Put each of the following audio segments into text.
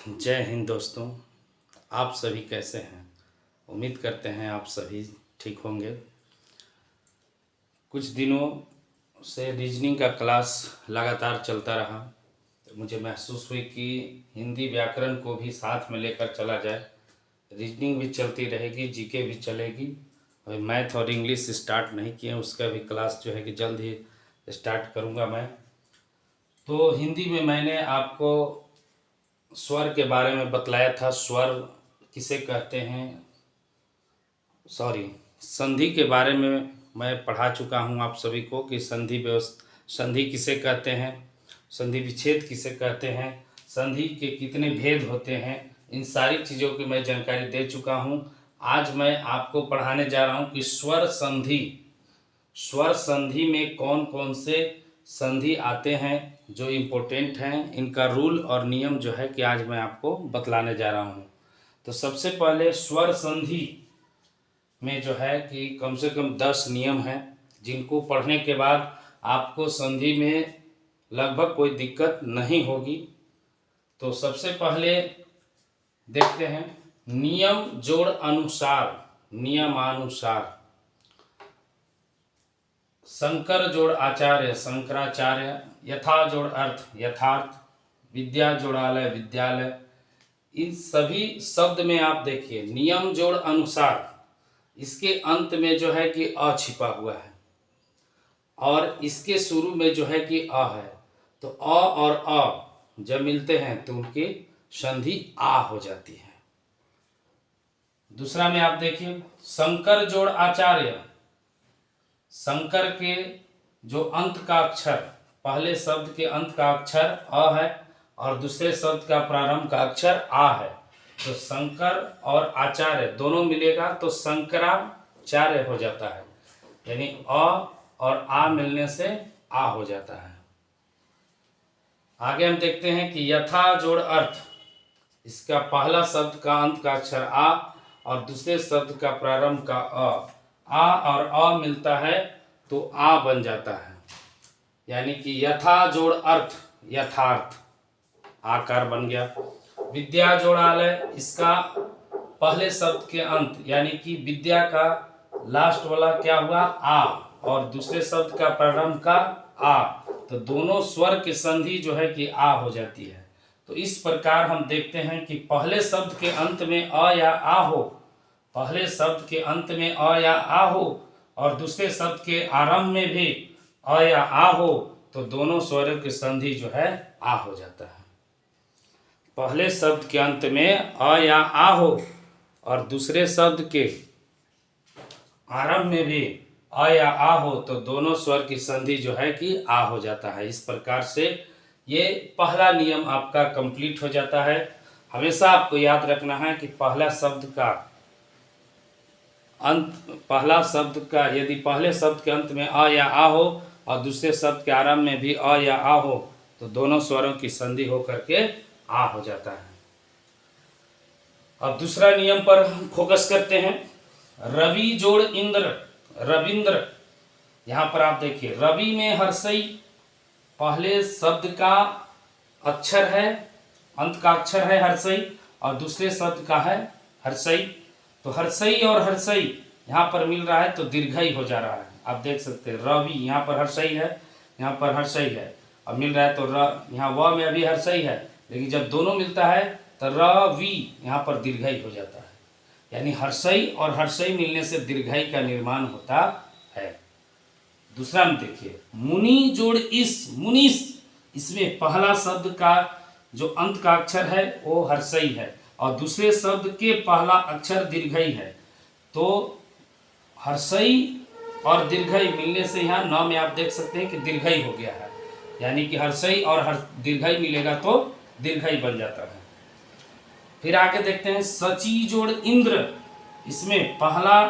जय हिंद दोस्तों। आप सभी कैसे हैं? उम्मीद करते हैं आप सभी ठीक होंगे। कुछ दिनों से रीजनिंग का क्लास लगातार चलता रहा तो मुझे महसूस हुई कि हिंदी व्याकरण को भी साथ में लेकर चला जाए। रीजनिंग भी चलती रहेगी, जीके भी चलेगी। अभी मैथ और इंग्लिश स्टार्ट नहीं किए, उसका भी क्लास जो है कि जल्द ही स्टार्ट करूँगा मैं। तो हिंदी में मैंने आपको स्वर के बारे में बतलाया था। स्वर किसे कहते हैं, संधि के बारे में मैं पढ़ा चुका हूं आप सभी को कि संधि किसे कहते हैं, संधि विच्छेद किसे कहते हैं, संधि के कितने भेद होते हैं, इन सारी चीज़ों की मैं जानकारी दे चुका हूं। आज मैं आपको पढ़ाने जा रहा हूं कि स्वर संधि में कौन कौन से संधि आते हैं जो इम्पोर्टेंट हैं, इनका रूल और नियम जो है कि आज मैं आपको बतलाने जा रहा हूं। तो सबसे पहले स्वर संधि में जो है कि कम से कम 10 नियम हैं जिनको पढ़ने के बाद आपको संधि में लगभग कोई दिक्कत नहीं होगी। तो सबसे पहले देखते हैं नियम जोड़ अनुसार। नियमानुसार शंकर जोड़ आचार्य, शंकराचार्य। यथा जोड़ अर्थ, यथार्थ। विद्या जोड़ालय, विद्यालय। इन सभी शब्द में आप देखिए नियम जोड़ अनुसार, इसके अंत में जो है कि अ छिपा हुआ है और इसके शुरू में जो है कि अ है। तो अ और अ जब मिलते हैं तो उनकी संधि आ हो जाती है। दूसरा में आप देखिए शंकर जोड़ आचार्य। शंकर के जो अंत का अक्षर, पहले शब्द के अंत का अक्षर अ है और दूसरे शब्द का प्रारंभ का अक्षर आ है। तो शंकर और आचार्य दोनों मिलेगा तो शंकराचार्य हो जाता है, यानी अ और आ मिलने से आ हो जाता है। आगे हम देखते हैं कि यथा जोड़ अर्थ। इसका पहला शब्द का अंत का अक्षर आ और दूसरे शब्द का प्रारंभ का अ। आ और अ मिलता है तो आ बन जाता है, यानी कि यथा जोड़ अर्थ, यथार्थ, आकार बन गया। विद्या जोड़ालय, इसका पहले शब्द के अंत यानी कि विद्या का लास्ट वाला क्या हुआ आ और दूसरे शब्द का प्रारंभ का आ, तो दोनों स्वर की संधि जो है कि आ हो जाती है। तो इस प्रकार हम देखते हैं कि पहले शब्द के अंत में अ या आ हो, पहले शब्द के अंत में अ या आ हो और दूसरे शब्द के आरंभ में भी अ या आ हो तो दोनों स्वरों की संधि जो है आ हो जाता है। पहले शब्द के अंत में अ या आ हो और दूसरे शब्द के आरंभ में भी अ या आ हो तो दोनों स्वर की संधि जो है कि आ हो जाता है। इस प्रकार से ये पहला नियम आपका कंप्लीट हो जाता है। हमेशा आपको याद रखना है कि पहला शब्द का अंत, पहला शब्द का यदि पहले शब्द के अंत में अ या आ हो और दूसरे शब्द के आरंभ में भी अ या आ हो तो दोनों स्वरों की संधि होकर के आ हो जाता है। अब दूसरा नियम पर हम फोकस करते हैं। रवि जोड़ इंद्र, रविंद्र। यहां पर आप देखिए रवि में हर्षई पहले शब्द का अक्षर है, अंत का अक्षर है हर्षई और दूसरे शब्द का है हर्षई। तो हर्षई और हर्षई यहाँ पर मिल रहा है तो दीर्घई हो जा रहा है। आप देख सकते हैं रवि यहाँ पर हर्षई है, यहाँ पर हर्षई है और मिल रहा है तो र, यहाँ व में अभी हर्षई है लेकिन जब दोनों मिलता है तो रवि यहाँ पर दीर्घई हो जाता है, यानी हर्षई और हर्षई मिलने से दीर्घई का निर्माण होता है। दूसरा में देखिए मुनि जोड़ इस, मुनिस। इसमें पहला शब्द का जो अंत का अक्षर है वो हर्षई है और दूसरे शब्द के पहला अक्षर दीर्घई है। तो हर्षई और दीर्घई मिलने से यहाँ न में आप देख सकते हैं कि दीर्घई हो गया है, यानी कि हर्षई और दीर्घई मिलेगा तो दीर्घई बन जाता है। फिर आगे देखते हैं सची जोड़ इंद्र। इसमें पहला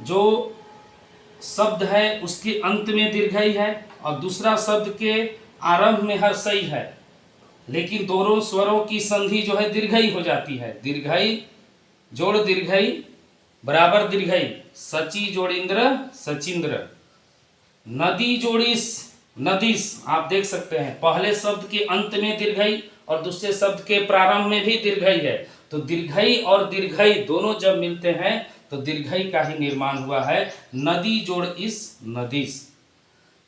जो शब्द है उसके अंत में दीर्घई है और दूसरा शब्द के आरंभ में हर्षई है, लेकिन दोनों स्वरों की संधि जो है दीर्घई हो जाती है। दीर्घई जोड़ दीर्घई बराबर दीर्घई। सची जोड़ इंद्र, सचिंद्र। नदी जोड़ इस, नदीस आप देख सकते हैं पहले शब्द के अंत में दीर्घई और दूसरे शब्द के प्रारंभ में भी दीर्घई है, तो दीर्घई और दीर्घई दोनों जब मिलते हैं तो दीर्घई का ही निर्माण हुआ है। नदी जोड़ इस नदीस,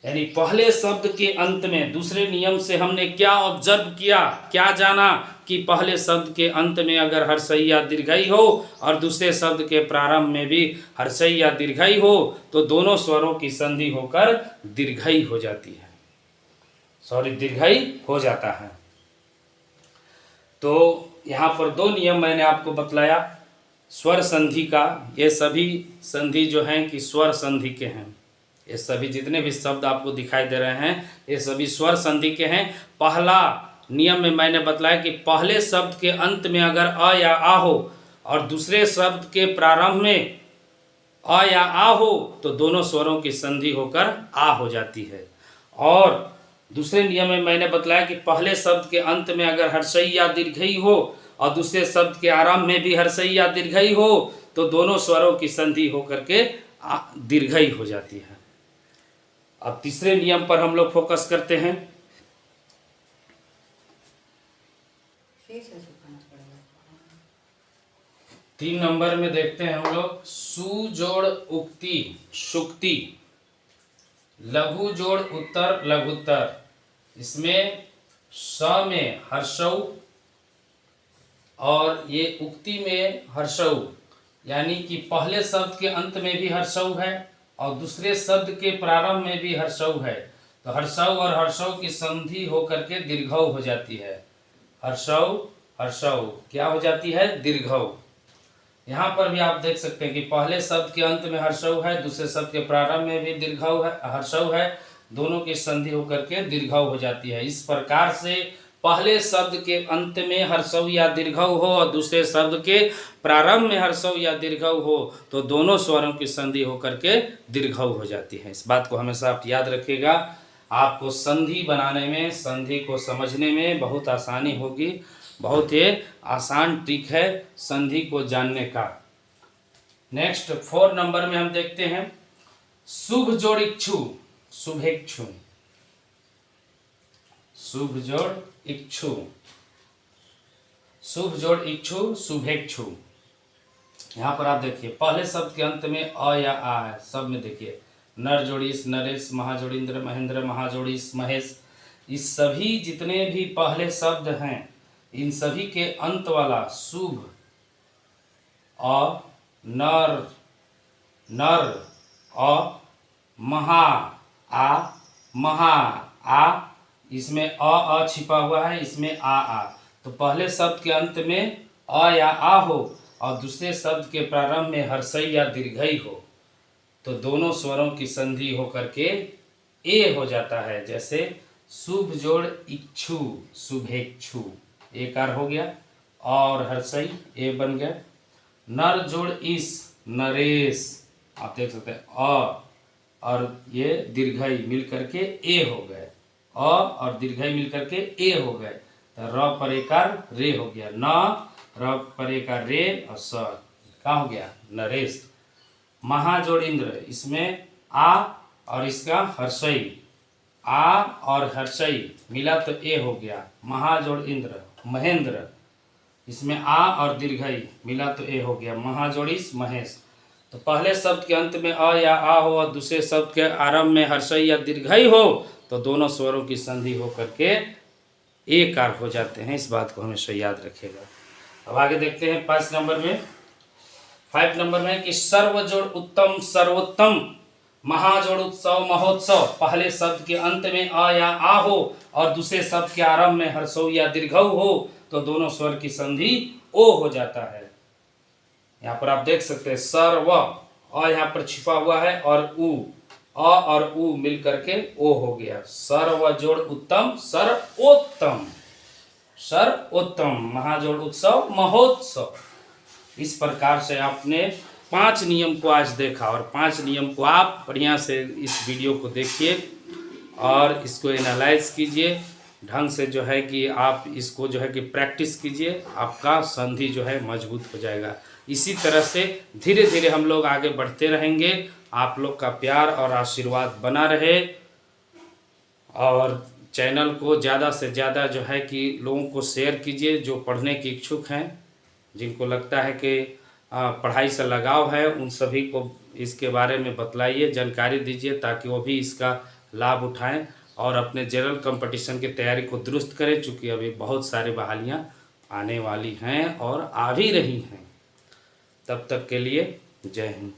यानी पहले शब्द के अंत में, दूसरे नियम से हमने क्या ऑब्जर्व किया, क्या जाना कि पहले शब्द के अंत में अगर हर्षई या दीर्घई हो और दूसरे शब्द के प्रारंभ में भी हर्षई या दीर्घई हो तो दोनों स्वरों की संधि होकर दीर्घई हो जाती है, दीर्घई हो जाता है। तो यहाँ पर दो नियम मैंने आपको बतलाया स्वर संधि का। ये सभी संधि जो हैं कि स्वर संधि के हैं, ये सभी जितने भी शब्द आपको दिखाई दे रहे हैं ये सभी स्वर संधि के हैं। पहला नियम में मैंने बतलाया कि पहले शब्द के अंत में अगर अ या आ हो और दूसरे शब्द के प्रारंभ में अ या आ हो तो दोनों स्वरों की संधि होकर आ हो जाती है। और दूसरे नियम में मैंने बतलाया कि पहले शब्द के अंत में अगर हर्षई या दीर्घई हो और दूसरे शब्द के आरंभ में भी हर्षई या दीर्घई हो तो दोनों स्वरों की संधि होकर के दीर्घई हो जाती है। अब तीसरे नियम पर हम लोग फोकस करते हैं। 3 नंबर में देखते हैं हम लोग सु जोड़ उक्ति शुक्ति, लघु जोड़ उत्तर लघुत्तर। इसमें स में हर्षौ और ये उक्ति में हर्षौ, यानी कि पहले शब्द के अंत में भी हर्षौ है और दूसरे शब्द के प्रारंभ में भी हर्षौ है, तो हर्षौ और हर्षौ की संधि होकर के दीर्घौ हो जाती है। हर्षौ हर्षौ क्या हो जाती है? दीर्घौ। यहाँ पर भी आप देख सकते हैं कि पहले शब्द के अंत में हर्षौ है, दूसरे शब्द के प्रारंभ में भी दीर्घौ है, हर्षौ है, दोनों की संधि होकर के दीर्घौ हो जाती है। इस प्रकार से पहले शब्द के अंत में हर्षौ या दीर्घौ हो और दूसरे शब्द के प्रारंभ में हर्षौ या दीर्घौ हो तो दोनों स्वरों की संधि होकर के दीर्घौ हो जाती है। इस बात को हमेशा आप याद रखिएगा। आपको संधि बनाने में, संधि को समझने में बहुत आसानी होगी। बहुत ही आसान ट्रिक है संधि को जानने का। नेक्स्ट 4 नंबर में हम देखते हैं शुभ जोड़ इच्छु शुभेच्छु। शुभ जोड़ इच्छु, शुभ जोड़ इच्छु शुभेच्छु। यहाँ पर आप देखिए पहले शब्द के अंत में अ या आ है। सब में देखिए नर जोड़ीस नरेश, महाजोड़ींद्र महेंद्र, महाजोड़ीस महेश। इस सभी जितने भी पहले शब्द हैं इन सभी के अंत वाला शुभ अ, नर नर अ, महा आ, महा आ, इसमें अ छिपा हुआ है, इसमें आ। तो पहले शब्द के अंत में अ या आ हो और दूसरे शब्द के प्रारंभ में हर्षई या दीर्घई हो तो दोनों स्वरों की संधि होकर के ए हो जाता है। जैसे शुभ जोड़ इच्छु शुभेच्छु, एकार हो गया और हर्षई ए बन गया। नर जोड़ इस नरेश, आप देख सकते हैं अ और ये दीर्घई मिल करके ए हो गए, अ और दीर्घई मिल करके ए हो गए तो र पर एकार रे हो गया। न र पर एकार रे और स क्या हो गया? नरेश। महाजोड़ींद्र, इसमें आ और इसका हर्षई, आ और हर्षई मिला तो ए हो गया। महाजोड़ींद्र महेंद्र, इसमें आ और दीर्घई मिला तो ए हो गया। महाजोड़ीस महेश। तो पहले शब्द के अंत में अ या आ हो और दूसरे शब्द के आरंभ में हर्षई या दीर्घई हो तो दोनों स्वरों की संधि होकर के एकार हो जाते हैं। इस बात को हमेशा याद रखिएगा। अब आगे देखते हैं 5 नंबर में। 5 नंबर में कि सर्व जोड़ उत्तम सर्वोत्तम, महाजोड़ उत्सव महोत्सव। पहले शब्द के अंत में अ या आ हो और दूसरे शब्द के आरंभ में हर्षौ या दीर्घौ हो तो दोनों स्वर की संधि ओ हो जाता है। यहाँ पर आप देख सकते हैं सर्व अ यहाँ पर छिपा हुआ है और उ, अ और उ मिल करके ओ हो गया। सर्व जोड़ उत्तम सर्वोत्तम, सर्वोत्तम महाजोड़ उत्सव महोत्सव। इस प्रकार से आपने 5 नियम को आज देखा और 5 नियम को आप बढ़िया से इस वीडियो को देखिए और इसको एनालाइज कीजिए ढंग से, जो है कि आप इसको जो है कि प्रैक्टिस कीजिए, आपका संधि जो है मजबूत हो जाएगा। इसी तरह से धीरे धीरे हम लोग आगे बढ़ते रहेंगे। आप लोग का प्यार और आशीर्वाद बना रहे और चैनल को ज़्यादा से ज़्यादा जो है कि लोगों को शेयर कीजिए, जो पढ़ने के इच्छुक हैं, जिनको लगता है कि पढ़ाई से लगाव है, उन सभी को इसके बारे में बतलाइए, जानकारी दीजिए, ताकि वो भी इसका लाभ उठाएं और अपने जनरल कंपटीशन की तैयारी को दुरुस्त करें, चूँकि अभी बहुत सारी बहालियाँ आने वाली हैं और आ भी रही हैं। तब तक के लिए जय हिंद।